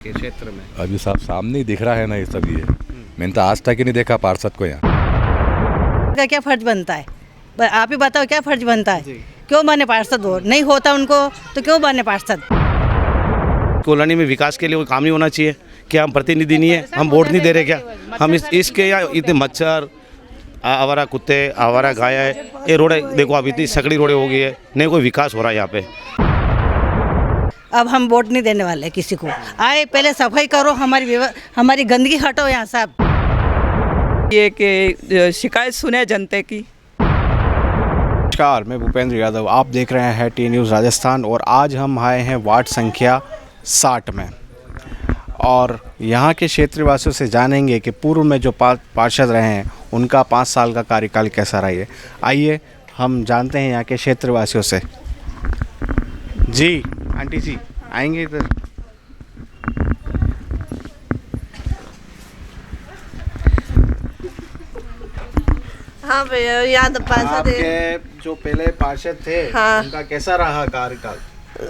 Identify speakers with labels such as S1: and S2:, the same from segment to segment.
S1: के क्षेत्र में
S2: अभी साहब सामने ही दिख रहा है ना ये सब। ये मैंने तो आज तक ही नहीं देखा पार्षद को यहाँ।
S3: का क्या फर्ज बनता है? आप ही बताओ क्या फर्ज बनता है?
S1: जी।
S3: क्यों बने पार्षद? हो नहीं होता उनको तो क्यों बने पार्षद?
S1: कॉलोनी में विकास के लिए कोई काम नहीं होना चाहिए? क्या हम प्रतिनिधि नहीं है? हम वोट नहीं दे रहे क्या? हम इसके यहाँ इतने मच्छर, आवारा कुत्ते, आवारा गाय है, ये रोडें देखो अब इतनी सकड़ी रोडें हो गई है, नहीं कोई विकास हो रहा है यहाँ पे।
S3: अब हम वोट नहीं देने वाले किसी को। आए पहले सफाई करो, हमारी गंदगी हटो यहाँ साहब।
S4: ये कि शिकायत सुने जनता की।
S5: नमस्कार, मैं भूपेंद्र यादव, आप देख रहे हैं टी न्यूज़ राजस्थान। और आज हम आए हैं वार्ड संख्या 60 में और यहाँ के क्षेत्रवासियों से जानेंगे कि पूर्व में जो पार्षद रहे हैं उनका 5 साल का कार्यकाल कैसा रहा है। आइए हम जानते हैं यहाँ के क्षेत्रवासियों से। जी आंटी जी आएंगे इधर।
S6: हाँ भैया, याद पार्षद है।
S5: आपके जो पहले पार्षद थे,
S6: हाँ।
S5: उनका कैसा रहा कार्यकाल?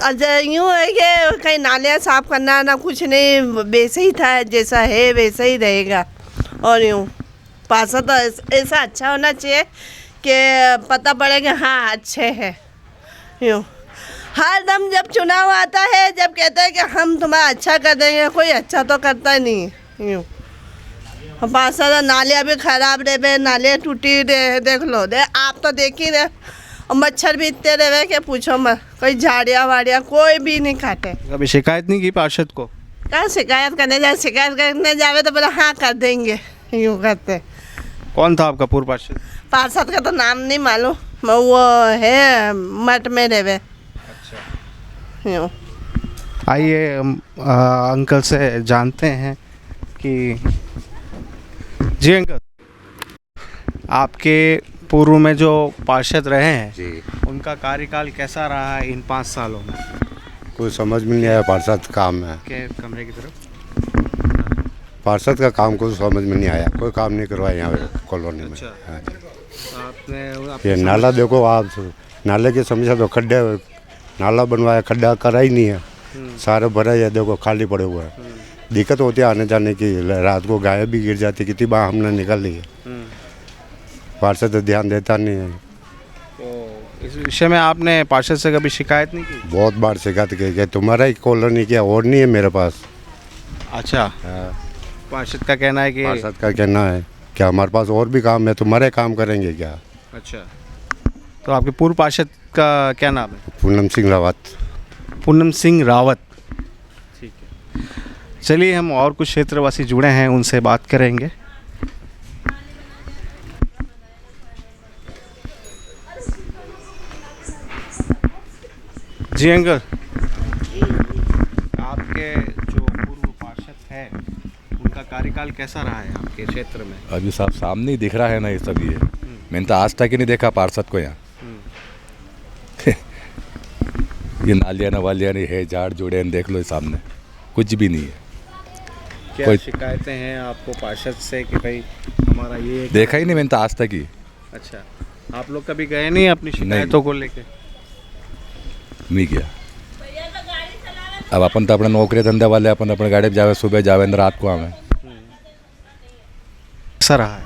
S6: अच्छा, यूँ है कि कहीं नालियाँ साफ करना ना कुछ नहीं, वैसे ही था, जैसा है वैसा ही रहेगा। और यूँ पार्षद तो ऐसा अच्छा होना चाहिए कि पता पड़े कि हाँ अच्छे हैं। यूँ हर दम जब चुनाव आता है, जब कहते हैं कि हम तुम्हारा अच्छा कर देंगे, कोई अच्छा तो करता नहीं है। यूँ पार्षद नालियाँ भी खराब रहे, नालियाँ टूटी रहे, देख लो आप तो देख ही रहे। और मच्छर भी इतने रहे कि पूछो मत, कोई झाड़ियाँ वाड़ियाँ कोई भी नहीं खाते।
S5: कभी शिकायत नहीं की पार्षद को?
S6: कहाँ शिकायत करने जावे तो बोला हाँ कर देंगे, यूँ करते।
S5: कौन था आपका पूर्व पार्षद?
S6: पार्षद का तो नाम नहीं मालूम, वो है मठ में रहे। अच्छा। यूँ
S5: आइए हम अंकल से जानते हैं कि जी अंकल, आपके पूर्व में जो पार्षद रहे हैं
S7: जी,
S5: उनका कार्यकाल कैसा रहा है इन 5 सालों में?
S7: कोई समझ में नहीं आया पार्षद काम में।
S5: के कमरे की तरफ।
S7: पार्षद का काम कुछ समझ में नहीं आया, कोई काम नहीं करवाया यहाँ कॉलोनी में।
S5: अच्छा।
S7: हाँ जी।
S5: आपने
S7: ये नाला देखो आप, नाले की समस्या तो खड्डे, नाला बनवाया खड्डा करा ही नहीं है, सारे भरा है, देखो खाली पड़े हुए हैं। दिक्कत होती है आने जाने की, रात को गाय भी गिर जाती, कितनी बार हमने निकाल ली है। पार्षद तो ध्यान देता नहीं है।
S5: तो इस विषय में आपने पार्षद से कभी शिकायत नहीं की?
S7: बहुत बार शिकायत की कि तुम्हारा ही कॉलोनी क्या और नहीं है मेरे पास।
S5: अच्छा।
S7: हाँ,
S5: पार्षद का कहना है कि
S7: पार्षद का कहना है कि हमारे पास और भी काम है, तुम्हारे काम करेंगे क्या?
S5: अच्छा। तो आपके पूर्व पार्षद का क्या नाम है?
S7: पूनम सिंह रावत।
S5: पूनम सिंह रावत। ठीक है, चलिए हम और कुछ क्षेत्रवासी जुड़े हैं, उनसे बात करेंगे। जी अंकल, आपके जो पूर्व पार्षद है उनका कार्यकाल कैसा रहा है आपके क्षेत्र में?
S2: अभी साहब सामने ही दिख रहा है ना ये सब। ये मैंने तो आज तक ही नहीं देखा पार्षद को यहाँ। ये नालियाँ नवालियाँ नहीं है, झाड़ जुड़े देख लो, ये सामने कुछ भी नहीं है।
S5: क्या
S2: कोई
S5: शिकायतें हैं आपको पार्षद से कि भाई हमारा ये
S2: देखा ही नहीं मैंने तो आज तक ही।
S5: अच्छा, आप लोग कभी गए नहीं अपनी शिकायतों को लेके?
S2: नहीं किया। अब अपन तो अपने नौकरी धंधे वाले, अपन अपने गाड़ी पे जावे, सुबह जावे रात को आवे।
S5: कैसा रहा है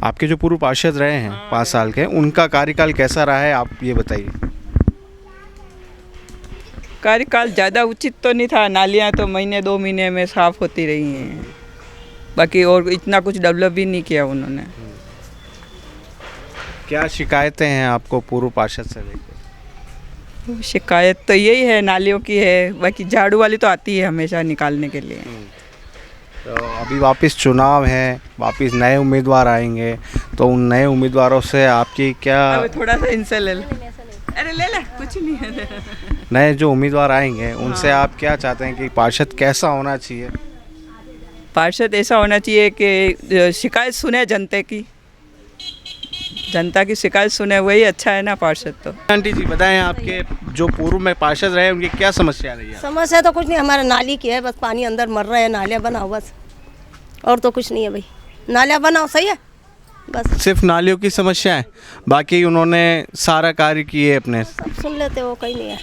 S5: आपके जो पूर्व पार्षद रहे हैं 5 साल के, उनका कार्यकाल कैसा रहा है, आप ये बताइए।
S4: कार्यकाल ज़्यादा उचित तो नहीं था, नालियाँ तो महीने 2 महीने में साफ़ होती रही हैं, बाकी और इतना कुछ डेवलप भी नहीं किया उन्होंने।
S5: क्या शिकायतें हैं आपको पूर्व पार्षद से लेकर?
S4: शिकायत तो यही है, नालियों की है, बाकी झाड़ू वाली तो आती है हमेशा निकालने के लिए।
S5: तो अभी वापस चुनाव है, वापस नए उम्मीदवार आएंगे, तो उन नए उम्मीदवारों से आपकी क्या?
S4: अब थोड़ा सा इनसे ले ले। अरे ले ले, कुछ नहीं है।
S5: नए जो उम्मीदवार आएंगे उनसे आप क्या चाहते हैं कि पार्षद कैसा होना चाहिए?
S4: पार्षद ऐसा होना चाहिए कि शिकायत सुने जनता की, जनता की शिकायत सुने, वही अच्छा है ना पार्षद तो।
S5: आंटी जी बताएं, आपके जो पूर्व में पार्षद रहे उनकी क्या समस्या रही है?
S8: समस्या तो कुछ नहीं, हमारा नाली की है, बस पानी अंदर मर रहा है, नालियाँ बनाओ बस, और तो कुछ नहीं है भाई। नालियाँ बनाओ, सही है बस।
S5: सिर्फ नालियों की समस्या है, बाकी उन्होंने सारा कार्य किए अपने।
S8: सब सुन लेते हो, कहीं नहीं है,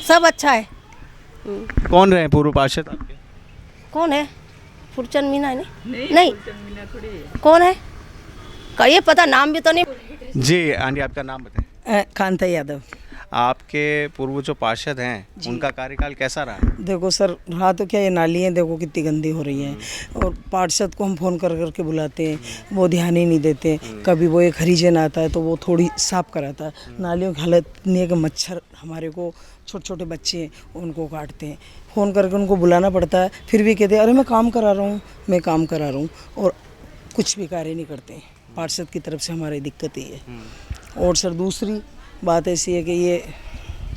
S8: सब अच्छा है।
S5: कौन रहे पूर्व पार्षद आपके?
S8: कौन है? फुरचंद मीना है नहीं कौन है का ये पता, नाम भी तो नहीं।
S5: जी आंटी, आपका नाम बताएं।
S3: कांता यादव।
S5: आपके पूर्व जो पार्षद हैं उनका कार्यकाल कैसा रहा?
S3: देखो सर, रहा तो क्या, ये नालियाँ देखो कितनी गंदी हो रही हैं, और पार्षद को हम फ़ोन कर करके बुलाते हैं, वो ध्यान ही नहीं देते। कभी वो एक हरिजन आता है तो वो थोड़ी साफ़ कराता है। नालियों की हालत इतनी है कि मच्छर हमारे को, छोटे छोटे बच्चे हैं उनको काटते हैं। फ़ोन करके उनको बुलाना पड़ता है, फिर भी कहते हैं अरे मैं काम करा रहा हूँ, और कुछ भी कार्य नहीं करते। पार्षद की तरफ से हमारी दिक्कत ही है। और सर दूसरी बात ऐसी है कि ये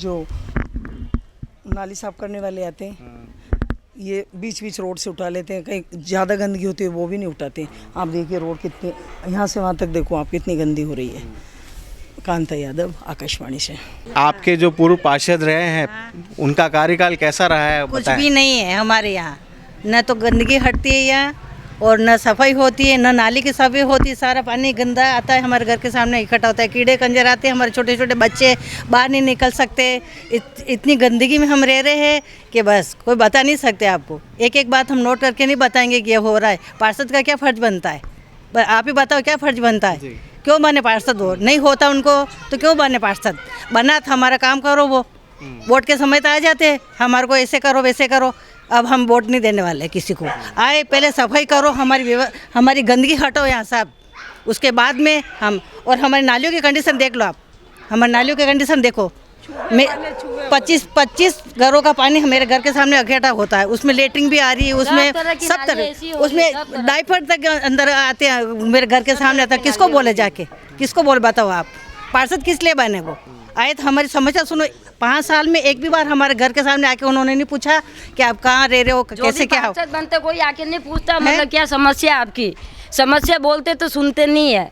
S3: जो नाली साफ करने वाले आते हैं, ये बीच बीच रोड से उठा लेते हैं। कहीं ज़्यादा गंदगी होती है वो भी नहीं उठाते। आप देखिए रोड कितनी, यहाँ से वहाँ तक देखो आप, कितनी गंदी हो रही है। कांता यादव, आकाशवाणी से।
S5: आपके जो पूर्व पार्षद रहे हैं उनका कार्यकाल कैसा रहा है?
S3: कुछ भी नहीं है हमारे यहाँ, न तो गंदगी हटती है यहाँ, और न सफाई होती है, न नाली की सफाई होती है। सारा पानी गंदा आता है, हमारे घर के सामने इकट्ठा होता है। कीड़े कंजर आते हैं, हमारे छोटे छोटे बच्चे बाहर नहीं निकल सकते। इतनी गंदगी में हम रह रहे हैं कि बस कोई बता नहीं सकते आपको। एक एक बात हम नोट करके नहीं बताएंगे कि ये हो रहा है। पार्षद का क्या फ़र्ज बनता है, आप ही बताओ क्या फ़र्ज बनता है? क्यों बने पार्षद? हो नहीं होता उनको तो क्यों बने पार्षद? बना था, हमारा काम करो। वो वोट के समय तो आ जाते हैं, हमारे को ऐसे करो वैसे करो। अब हम वोट नहीं देने वाले किसी को। आए पहले सफाई करो, हमारी गंदगी हटो यहाँ सब, उसके बाद में हम। और हमारी नालियों की कंडीशन देख लो आप, हमारी नालियों की कंडीशन देखो। मैं 25 घरों का पानी मेरे घर के सामने इकट्ठा होता है, उसमें लेटरिन भी आ रही है, उसमें सब तरह, उसमें डाइपर तक अंदर आते हैं मेरे घर के सामने आता है। किसको बोले जाके, किसको बोले बताओ आप? पार्षद किस लिए बने? वो आए तो हमारी समस्या सुनो। 5 साल में एक भी बार हमारे घर के सामने आके उन्होंने नहीं पूछा कि आप कहाँ रह रहे हो, कैसे क्या हो।
S9: बनते कोई आके नहीं पूछता मतलब क्या समस्या आपकी। समस्या बोलते तो सुनते नहीं है,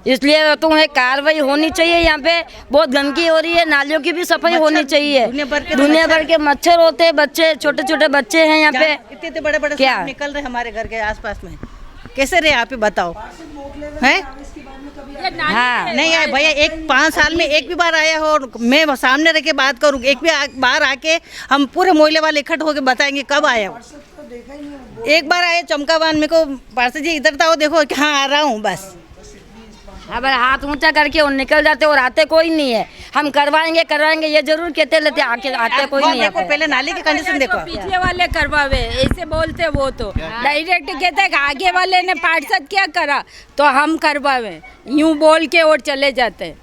S9: इसलिए तुम्हें कार्रवाई होनी चाहिए। यहाँ पे बहुत गंदगी हो रही है, नालियों की भी सफाई होनी चाहिए। दुनिया भर के मच्छर होते हैं, बच्चे छोटे छोटे बच्चे हैं यहाँ पे,
S3: इतने बड़े बड़े
S9: क्या
S3: निकल रहे हमारे घर के आसपास में। कैसे रहे आप ही बताओ? हैं?
S9: हाँ
S3: नहीं आए भैया, 5 साल में एक भी बार आया हो, मैं सामने रह के बात करूँ, एक भी बार आके हम पूरे मोहल्ले वाले इकट्ठे होके बताएंगे कब आया हो। एक बार आए चमकाबान, मेरे को पार्षद जी इधर था, देखो कहाँ आ रहा हूँ बस।
S9: अब हाथ ऊंचा करके और निकल जाते और आते कोई नहीं है। हम करवाएंगे ये जरूर कहते लेते, आते कोई नहीं है।
S3: पहले नाली की कंडीशन देखो।
S10: पीछे वाले करवावे ऐसे बोलते, वो तो डायरेक्ट कहते हैं आगे वाले ने पार्षद क्या करा तो हम करवावे, यूं बोल के और चले जाते।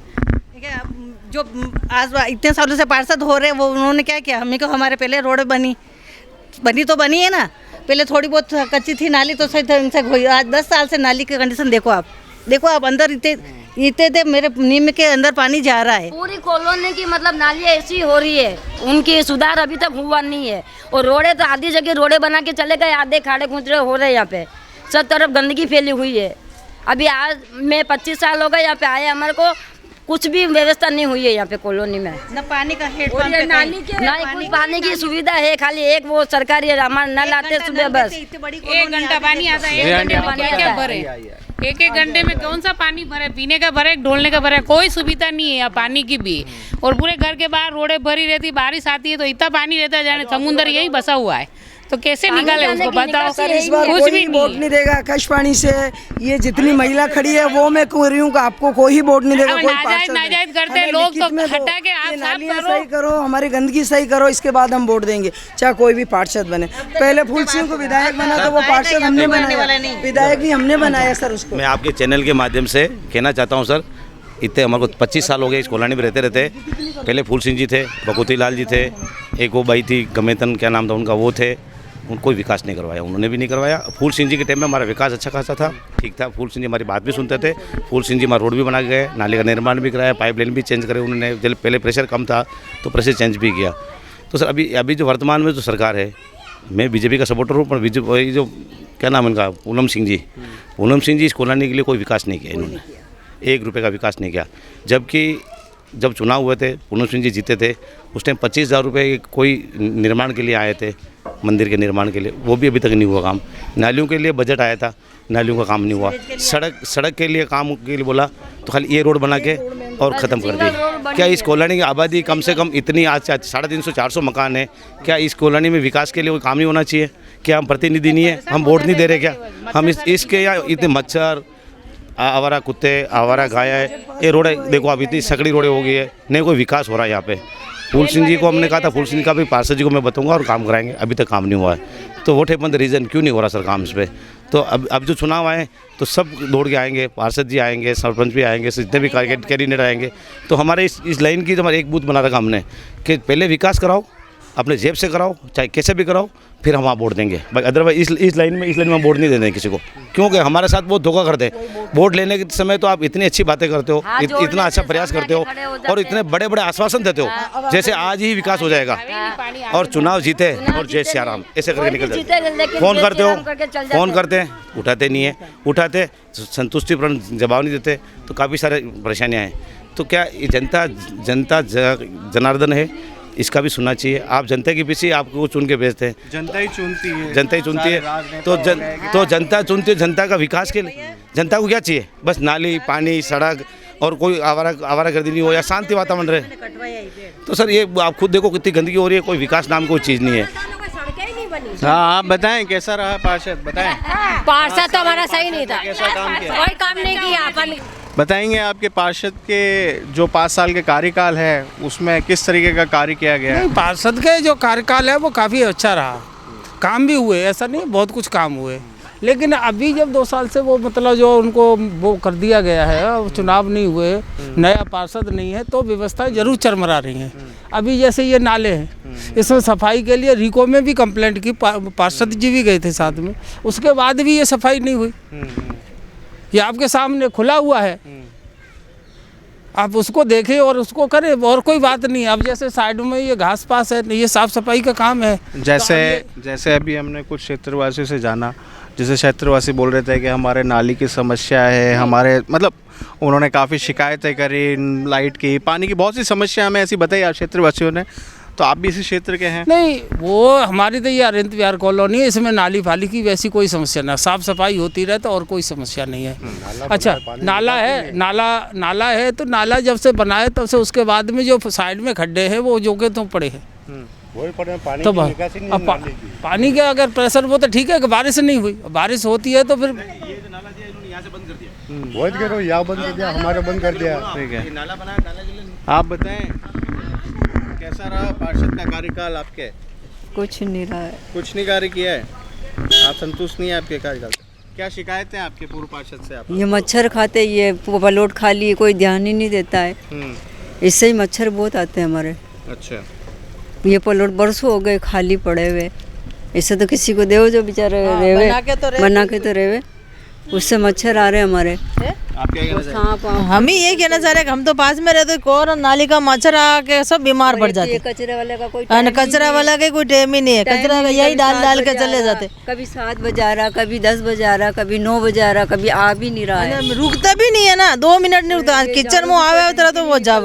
S3: जो आज इतने सालों से पार्षद हो रहे, वो उन्होंने क्या किया? हमें को हमारे पहले रोड बनी तो बनी है ना, पहले थोड़ी बहुत कच्ची थी नाली तो सही था, इनसे आज 10 साल से नाली की कंडीशन देखो आप अंदर इतने मेरे नीम के अंदर पानी जा रहा है।
S9: पूरी कॉलोनी की मतलब नालियाँ ऐसी हो रही है, उनकी सुधार अभी तक हुआ नहीं है। और रोडे तो आधी जगह रोडे बना के चले गए, आधे खाड़े खुचरे हो रहे हैं। यहाँ पे सब तरफ गंदगी फैली हुई है। अभी आज मैं 25 साल हो गए यहाँ पे आए, हमारे को कुछ भी व्यवस्था नहीं हुई है यहाँ पे कॉलोनी में।
S3: न पानी का
S9: कुछ पानी की सुविधा है, खाली एक वो सरकारी हमारे नल आते सुबह बस
S10: 1 घंटा पानी आता है। 1 घंटे में क्या भरे? एक घंटे में कौन सा पानी भरे? पीने का भरे, ढोलने का भरे, कोई सुविधा नहीं है यहाँ पानी की भी। और पूरे घर के बाहर रोडें भरी रहती, बारिश आती है तो इतना पानी रहता है जाने समुद्र यही बसा हुआ है, तो कैसे निकाले उसको बताओ?
S3: इस बार
S10: कुछ भी
S3: वोट नहीं देगा आकाशवाणी से। ये जितनी महिला खड़ी है वो मैं कह रही हूँ कि आपको कोई वोट नहीं देगा। कोई
S10: नाजायज करते हैं लोग, तो हटा के आप साफ
S3: सही करो, हमारी गंदगी सही करो, इसके बाद हम वोट देंगे, चाहे कोई भी पार्षद बने। पहले फूल सिंह को विधायक बना तो वो पार्षद हमने बनाया, विधायक भी हमने बनाया सर उसको।
S1: मैं आपके चैनल के माध्यम से कहना चाहता हूँ सर, इतने हमारे को 25 साल हो गए इस कॉलोनी में रहते। पहले फूल सिंह जी थे, भगवती लाल जी थे, एक वो भाई थी गमेतन, क्या नाम था उनका, वो थे। कोई विकास नहीं करवाया, उन्होंने भी नहीं करवाया। फूल सिंह जी के टाइम में हमारा विकास अच्छा खासा था, ठीक था। फूल सिंह जी हमारी बात भी सुनते थे। फूल सिंह जी हमारा रोड भी बना के गए, नाले का निर्माण भी कराया, पाइपलाइन भी चेंज करे उन्होंने। जब पहले प्रेशर कम था तो प्रेशर चेंज भी किया। तो सर अभी जो वर्तमान में जो सरकार है, मैं बीजेपी का सपोर्टर हूँ, पर बीजेपी जो क्या नाम इनका, पूनम सिंह जी इस कॉलोनी के लिए कोई विकास नहीं किया इन्होंने, 1 रुपये का विकास नहीं किया। जबकि जब चुनाव हुए थे, पूनम सिंह जी जीते थे, उस टाइम 25,000 रुपये कोई निर्माण के लिए आए थे, मंदिर के निर्माण के लिए, वो भी अभी तक नहीं हुआ काम। नालियों के लिए बजट आया था, नालियों का काम नहीं हुआ। सड़क के लिए काम के लिए बोला तो खाली ये रोड बना के और ख़त्म कर दी। क्या इस कॉलोनी की आबादी कम से कम इतनी आज 350-400 मकान है, क्या इस कॉलोनी में विकास के लिए कोई काम नहीं होना चाहिए? क्या हम प्रतिनिधि नहीं है? हम वोट नहीं दे रहे क्या? हम इसके या इतने मच्छर, आवारा कुत्ते, आवारा गाय है, ये रोड देखो अब इतनी सकड़ी रोडें हो गई है, नहीं कोई विकास हो रहा है यहाँ पे। फूल सिंह जी को हमने कहा था, फूल सिंह का भी पार्षद जी को मैं बताऊंगा और काम कराएंगे, अभी तक काम नहीं हुआ है। तो वोट है रीज़न क्यों नहीं हो रहा सर काम इस पर? तो अब जो चुनाव आए तो सब दौड़ के आएंगे, पार्षद जी आएंगे, सरपंच भी आएंगे, जितने भी कैंडिडेट आएंगे। तो हमारे इस लाइन की तो हमारे एक बूथ बना रखा हमने कि पहले विकास कराओ, अपने जेब से कराओ, चाहे कैसे भी कराओ, फिर हम वहाँ वोट देंगे। भाई अदरवाइज इस लाइन में हम वोट नहीं देंगे किसी को, क्योंकि हमारे साथ बहुत धोखा करते हैं। वोट लेने के समय तो आप इतनी अच्छी बातें करते हो, इतना अच्छा प्रयास करते हो और इतने बड़े बड़े आश्वासन देते हो जैसे आज ही विकास हो जाएगा, और चुनाव जीते और जय सिया राम ऐसे करके निकल जाते। फोन करते हो, फोन करते हैं, उठाते नहीं है, उठाते संतुष्टिपूर्ण जवाब नहीं देते, तो काफ़ी सारे परेशानियाँ हैं। तो क्या ये जनता जनार्दन है, इसका भी सुनना चाहिए। आप जनता के पीछे आपको चुन के भेजते हैं, जनता ही चुनती है, तो जनता चुनती है। जनता का विकास के लिए जनता को क्या चाहिए? बस नाली, पानी, सड़क और कोई आवारागर्दी नहीं हो या शांति वातावरण रहे। तो सर ये आप खुद देखो कितनी गंदगी हो रही है, कोई विकास नाम की कोई चीज़ नहीं है।
S5: हाँ, आप बताएं कैसा रहा पार्षद, बताएं।
S8: पार्षद तो हमारा सही नहीं था,
S5: कैसा काम किया?
S8: कोई काम नहीं किया अपन।
S5: बताएंगे आपके पार्षद के जो 5 साल के कार्यकाल है उसमें किस तरीके का कार्य किया गया?
S11: नहीं, पार्षद के जो कार्यकाल है वो काफ़ी अच्छा रहा, काम भी हुए, ऐसा नहीं बहुत कुछ काम हुए। लेकिन अभी जब 2 साल से वो मतलब जो उनको वो कर दिया गया है, चुनाव नहीं हुए, नया पार्षद नहीं है, तो व्यवस्थाएं जरूर चरमरा रही हैं। अभी जैसे ये नाले हैं, इसमें सफाई के लिए रिको में भी कंप्लेंट की, पार्षद जी भी गए थे साथ में, उसके बाद भी ये सफाई नहीं हुई। ये आपके सामने खुला हुआ है, आप उसको देखें और उसको करें, और कोई बात नहीं। अब जैसे साइड में ये घास पास है, ये साफ सफाई का काम है।
S5: जैसे अभी हमने कुछ क्षेत्रवासियों से जाना, जैसे क्षेत्रवासी बोल रहे थे कि हमारे नाली की समस्या है, हमारे मतलब उन्होंने काफ़ी शिकायतें करी, लाइट की, पानी की बहुत सी समस्या हमें ऐसी बताई क्षेत्रवासियों ने। तो आप भी इसी क्षेत्र के हैं?
S11: नहीं, वो हमारी तो ये अरविंद विहार कॉलोनी है, इसमें नाली फाली की वैसी कोई समस्या ना, साफ सफाई होती रहे तो और कोई समस्या नहीं है। अच्छा, नाला है, नाला है, तो नाला जब से बनाए तब से उसके बाद में जो साइड में खड्डे हैं वो जो के तो पड़े हैं, तो पानी का अगर प्रेशर वो तो ठीक है कि बारिश नहीं हुई, बारिश होती है तो फिर
S7: बंद कर दिया, हमारा बंद कर दिया।
S5: ठीक है, आप बताएं कैसा रहा पार्षद का कार्यकाल आपके?
S4: कुछ नहीं रहा है,
S5: कुछ नहीं कार्य किया है, आप संतुष्ट नहीं है आपके कार्यकाल से? क्या शिकायतें आपके पूर्व पार्षद से? आप
S4: ये मच्छर खाते, ये पलोट खा लिए, कोई ध्यान ही नहीं देता है, इससे ही मच्छर बहुत आते हैं हमारे।
S5: अच्छा,
S4: ये पलोट बरसों हो गए खाली पड़े हुए, इससे तो किसी को देव जो बेचारे बना के तो रेवे, उससे मच्छर आ रहे हमारे।
S5: आप क्या कहना चाहते हैं?
S3: हम ही ये कहना चाह रहे हैं, हम तो पास में रहते, कौन नाली का मच्छर आके सब बीमार पड़ जाते।
S4: कचरे वाले का कोई
S3: कचरा वाला के कोई टाइम ही नहीं है, कचरा यही डाल के चले जाते।
S4: कभी 7 बजे आ रहा, कभी 10 बजे आ रहा, कभी 9 बजे आ रहा, कभी आ भी नहीं रहा है,
S3: रुकता भी नहीं है ना, 2 मिनट नहीं रुकता। किचन में आवे उतरा तो वो जा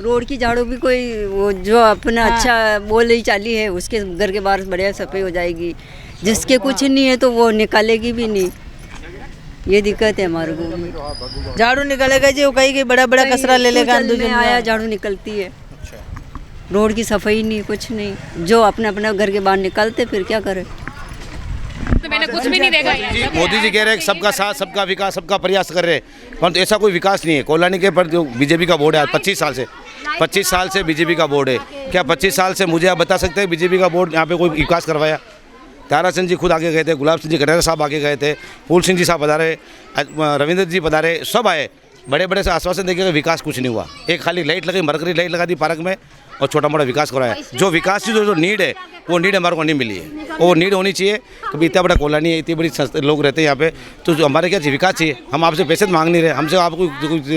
S4: रोड की झाड़ू भी कोई वो जो अपना अच्छा बोल रही चाली है, उसके घर के बाहर बढ़िया सफाई हो जाएगी, जिसके कुछ नहीं है तो वो निकालेगी भी नहीं। ये दिक्कत है हमारे को,
S3: झाड़ू निकालेगा जी, वो कहीं बड़ा बड़ा कचरा ले लेगा,
S4: आया झाड़ू निकलती है, रोड की सफाई नहीं, कुछ नहीं, जो अपने अपने घर के बाहर निकलते, फिर क्या करे?
S10: तो मैंने कुछ भी नहीं देखा।
S1: मोदी जी कह रहे हैं सबका साथ, सबका विकास, सबका प्रयास कर रहे हैं, परंतु ऐसा कोई विकास नहीं है। कॉलोनी के पर जो बीजेपी का बोर्ड है 25 साल से बीजेपी का बोर्ड है, क्या 25 साल से मुझे आप बता सकते हैं बीजेपी का बोर्ड यहाँ पे कोई विकास करवाया? ताराचंद जी खुद आगे गए थे, गुलाब सिंह जी कटहरा साहब आगे गए थे, फूल सिंह जी साहब पधारे, रविंद्र जी पधारे, सब आए, बड़े बड़े से आश्वासन देके विकास कुछ नहीं हुआ। एक खाली लाइट लगी, मरकरी लाइट लगा दी पार्क में और छोटा मोटा विकास कराया। जो विकास की जो नीड है वो नीड हमारे को नहीं मिली है, वो नीड होनी चाहिए। कभी इतना बड़ा कॉलोनी है, इतनी बड़ी लोग रहते हैं यहाँ पे, तो जो हमारे क्या चाहिए? विकास चाहिए। हम आपसे पैसे मांग नहीं रहे, हमसे आपको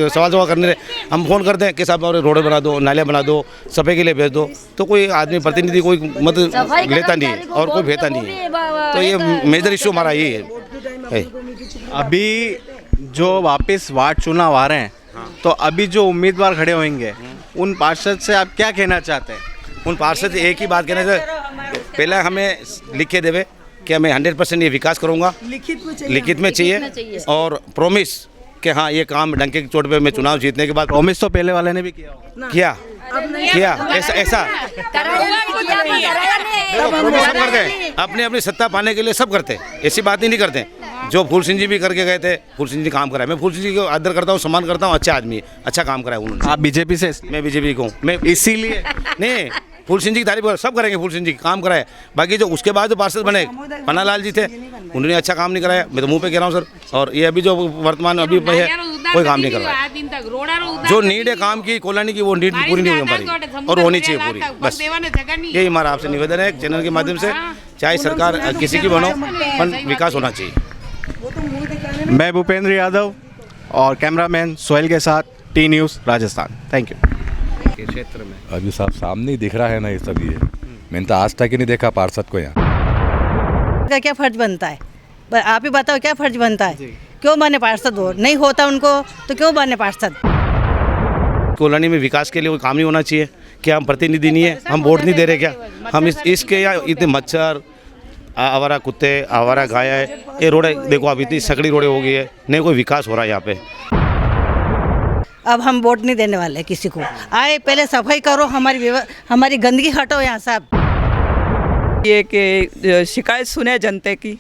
S1: सवाल जवाब करने रहे, हम फ़ोन करते हैं कि साहब और रोड बना दो, नालियाँ बना दो, सफाई के लिए भेज दो, तो कोई आदमी प्रतिनिधि कोई मत लेता नहीं है और कोई भेजता नहीं है। तो ये मेजर इशू हमारा यही है।
S5: अभी जो वापस वार्ड चुनाव आ रहे हैं, तो अभी जो उम्मीदवार खड़े होंगे उन पार्षद से आप क्या कहना चाहते हैं?
S1: उन पार्षद से एक ही बात कहना चाहिए, पहले हमें लिख के देवे कि मैं 100% ये विकास करूँगा, लिखित में चाहिए और प्रॉमिस कि हाँ ये काम डंके की चोट पे मैं चुनाव जीतने के बाद
S5: प्रॉमिस तो पहले वाले ने भी किया होगा।
S1: किया ऐसा प्रॉमिस सब करते हैं, अपनी अपनी सत्ता पाने के लिए सब करते हैं, ऐसी बात ही नहीं करते। जो फूल सिंह जी भी करके गए थे, फूल सिंह जी काम कराए, मैं फूल सिंह जी को आदर करता हूँ, सम्मान करता हूँ, अच्छा आदमी है, अच्छा काम कराया उन्होंने।
S5: आप बीजेपी से?
S1: मैं बीजेपी को, मैं
S5: इसीलिए
S1: नहीं, फूल सिंह जी की तारीफ सब करेंगे, फूल सिंह जी काम कराए। बाकी जो उसके बाद जो पार्षद बने पन्नालाल जी थे, उन्होंने अच्छा काम नहीं कराया, मैं तो मुंह पे कह रहा हूँ सर। और ये अभी जो वर्तमान अभी है कोई काम नहीं कर रहा है। जो नीड है काम की कॉलोनी की, वो नीड पूरी नहीं हुई हमारी, और होनी चाहिए पूरी। बस यही हमारा आपसे निवेदन है चैनल के माध्यम से, चाहे सरकार किसी की बनो, पर विकास होना चाहिए।
S5: मैं भूपेंद्र यादव और कैमरामैन सोहेल के साथ T news Rajasthan. Thank you. के क्षेत्र में
S2: अभी सब सामने ही दिख रहा है ना ये सब। ये मैंने तो आज तक ही नहीं देखा पार्षद को यहाँ।
S3: का क्या फर्ज बनता है, आप ही बताओ क्या फर्ज बनता है? क्यों बने पार्षद? हो नहीं होता उनको तो क्यों बने पार्षद?
S1: कॉलोनी में विकास के लिए कोई काम नहीं होना चाहिए? क्या हम प्रतिनिधि नहीं है? हम वोट नहीं दे रहे क्या? हम इसके या इतने मच्छर, आवारा कुत्ते, आवारा गाय है, ये रोडें देखो अभी इतनी सकड़ी रोडें हो गई है, नहीं कोई विकास हो रहा है यहाँ पे।
S3: अब हम वोट नहीं देने वाले किसी को। आए पहले सफाई करो, हमारी गंदगी हटाओ यहाँ साहब।
S12: ये कि शिकायत सुने जनता की,